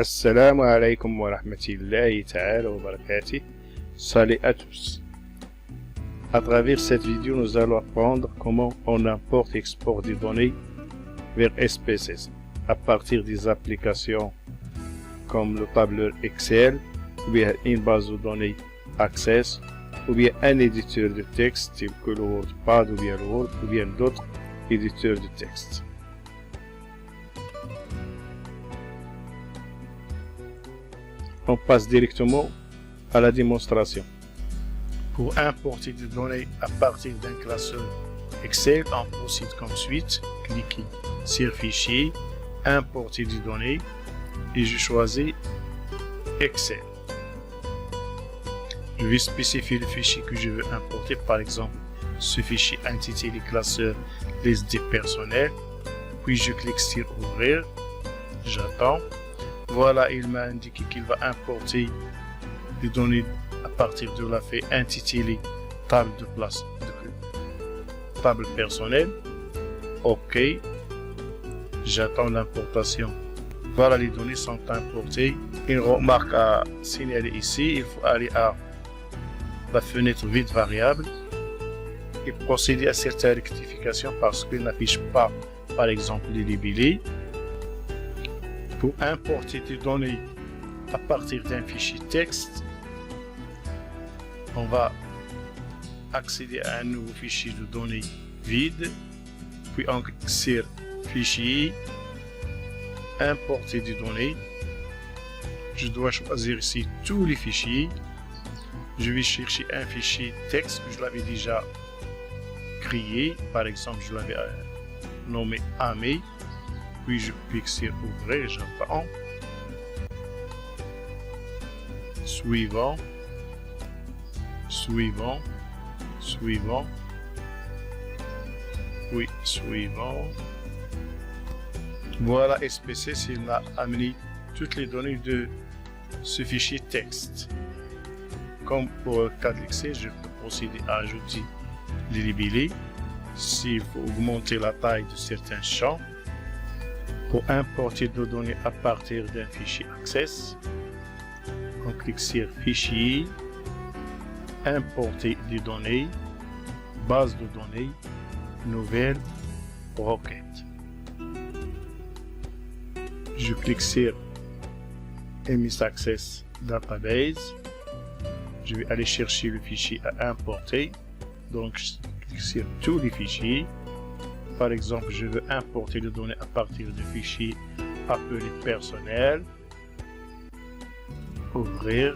Assalamu alaikum wa rahmatullahi ta'ala wa barakatuh. Salut à tous. À travers cette vidéo, nous allons apprendre comment on importe et exporte des données vers SPSS à partir des applications comme le tableur Excel, ou bien une base de données Access, ou bien un éditeur de texte tel que le WordPad ou bien le Word, ou bien d'autres éditeurs de texte. On passe directement à la démonstration. Pour importer des données à partir d'un classeur Excel, on procède comme suite. Cliquez sur Fichier, Importer des données et je choisis Excel. Je vais spécifier le fichier que je veux importer, par exemple ce fichier intitulé classeur liste des personnels. Puis je clique sur Ouvrir, j'attends. Voilà, il m'a indiqué qu'il va importer des données à partir de la feuille intitulée table de place de table personnelle. OK. J'attends l'importation. Voilà, les données sont importées. Une remarque à signaler ici, il faut aller à la fenêtre vide variable et procéder à certaines rectifications parce qu'il n'affiche pas, par exemple, les libellés. Pour importer des données à partir d'un fichier texte, on va accéder à un nouveau fichier de données vide, puis on clique sur Fichier, Importer des données. Je dois choisir ici tous les fichiers. Je vais chercher un fichier texte que je l'avais déjà créé. Par exemple, je l'avais nommé AME. Puis je clique sur Ouvrir, j'attends. Suivant. Suivant. Suivant. Oui, suivant. Voilà, SPSS, il m'a amené toutes les données de ce fichier texte. Comme pour le cas de l'Excel, je peux procéder à ajouter les libellés. S'il faut augmenter la taille de certains champs. Pour importer des données à partir d'un fichier Access, on clique sur Fichier, Importer des données, Base de données, Nouvelle, Requête. Je clique sur MS Access Database. Je vais aller chercher le fichier à importer. Donc, je clique sur tous les fichiers. Par exemple, je veux importer les données à partir de fichiers appelés personnel. Ouvrir.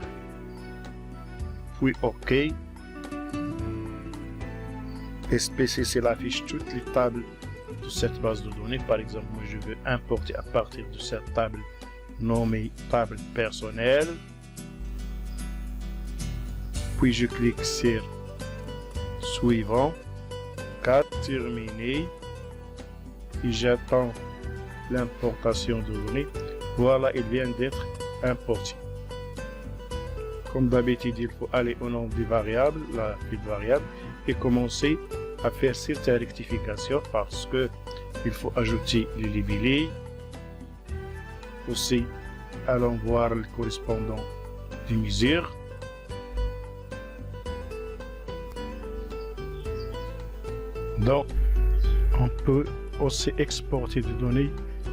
Puis OK. SPSS affiche toutes les tables de cette base de données. Par exemple, moi je veux importer à partir de cette table nommée table personnelle. Puis je clique sur Suivant. 4. Terminé. Et j'attends l'importation de données. Voilà, il vient d'être importé. Comme d'habitude, il faut aller au nom des variables, la file variable, et commencer à faire certaines rectifications parce que il faut ajouter les libellés. Aussi, allons voir le correspondant des mesures. Donc, on peut aussi exporter des données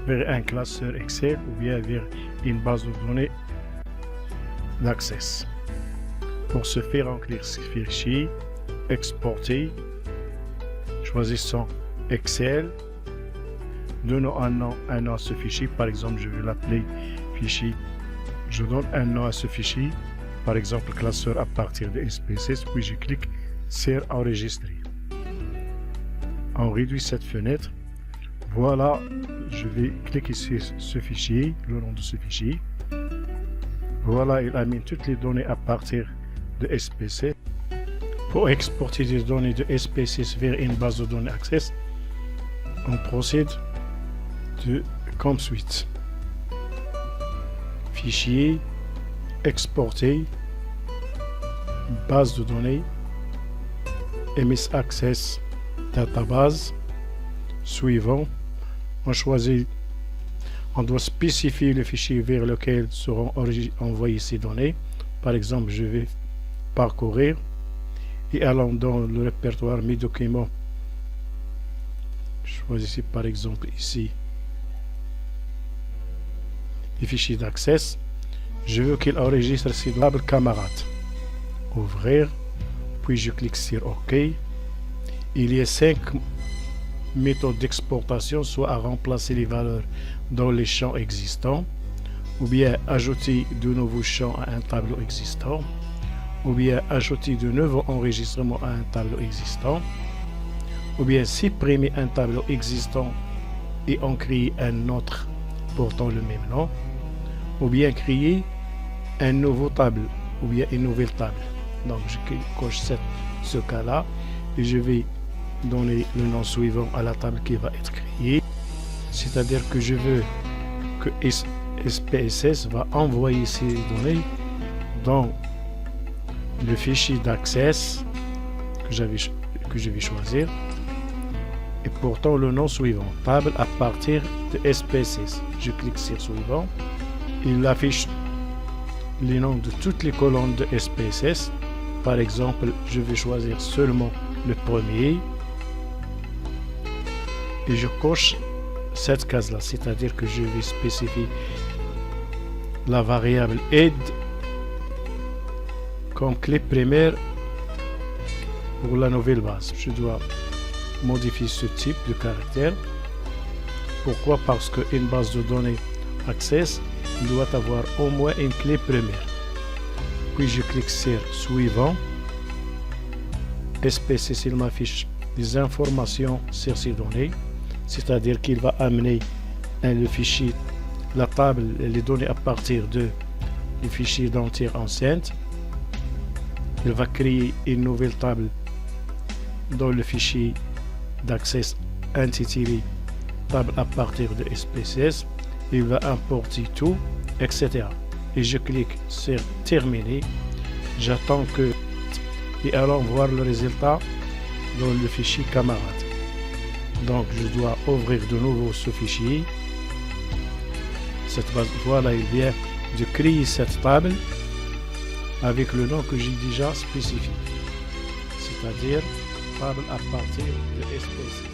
vers un classeur Excel ou bien vers une base de données d'Access. Pour ce faire, on clique sur Fichier, Exporter, choisissons Excel, donnons un nom à ce fichier. Par exemple, je vais l'appeler fichier. Je donne un nom à ce fichier, par exemple classeur à partir de SPSS, puis je clique sur Enregistrer. On réduit cette fenêtre. Voilà, je vais cliquer sur ce fichier, le nom de ce fichier. Voilà, il a mis toutes les données à partir de SPSS. Pour exporter des données de SPSS vers une base de données Access, on procède comme suite. Fichier, Exporter, base de données, MS Access, database. Suivant, on choisit On doit spécifier le fichier vers lequel seront envoyées ces données. Par exemple, je vais parcourir et allant dans le répertoire Mes documents, choisissez par exemple ici les fichiers d'accès. Je veux qu'il enregistre ces tables camarades. Ouvrir, puis je clique sur OK. Il y a 5 méthodes d'exportation, soit à remplacer les valeurs dans les champs existants, ou bien ajouter de nouveaux champs à un tableau existant, ou bien ajouter de nouveaux enregistrements à un tableau existant, ou bien supprimer un tableau existant et en créer un autre portant le même nom, ou bien créer un nouveau table, ou bien une nouvelle table. Donc je coche ce cas-là et je vais donner le nom suivant à la table qui va être créée. C'est-à-dire que je veux que SPSS va envoyer ces données dans le fichier d'accès que je vais choisir, et pourtant le nom suivant, table à partir de SPSS. Je clique sur suivant, il affiche les noms de toutes les colonnes de SPSS. Par exemple, je vais choisir seulement le premier et je coche cette case là, c'est-à-dire que je vais spécifier la variable aide comme clé primaire pour la nouvelle base. Je dois modifier ce type de caractère. Pourquoi? Parce qu'une base de données Access doit avoir au moins une clé primaire. Puis je clique sur suivant. SPSS, il m'affiche des informations sur ces données, c'est-à-dire qu'il va amener le fichier, la table, les données à partir de les fichiers d'entière enceinte. Il va créer une nouvelle table dans le fichier d'accès intitulé table à partir de SPSS. Il va importer tout, etc. Et je clique sur terminer. J'attends que et allons voir le résultat dans le fichier camarade. Donc je dois ouvrir de nouveau ce fichier. Cette base, voilà, il vient de créer cette table avec le nom que j'ai déjà spécifié, c'est-à-dire table à partir de SPSS.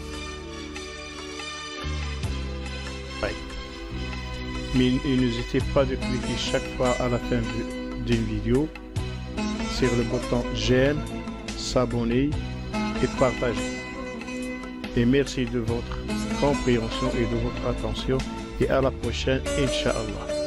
Mais n'hésitez pas de cliquer chaque fois à la fin d'une vidéo sur le bouton j'aime, s'abonner et partager. Et merci de votre compréhension et de votre attention et à la prochaine, Inch'Allah.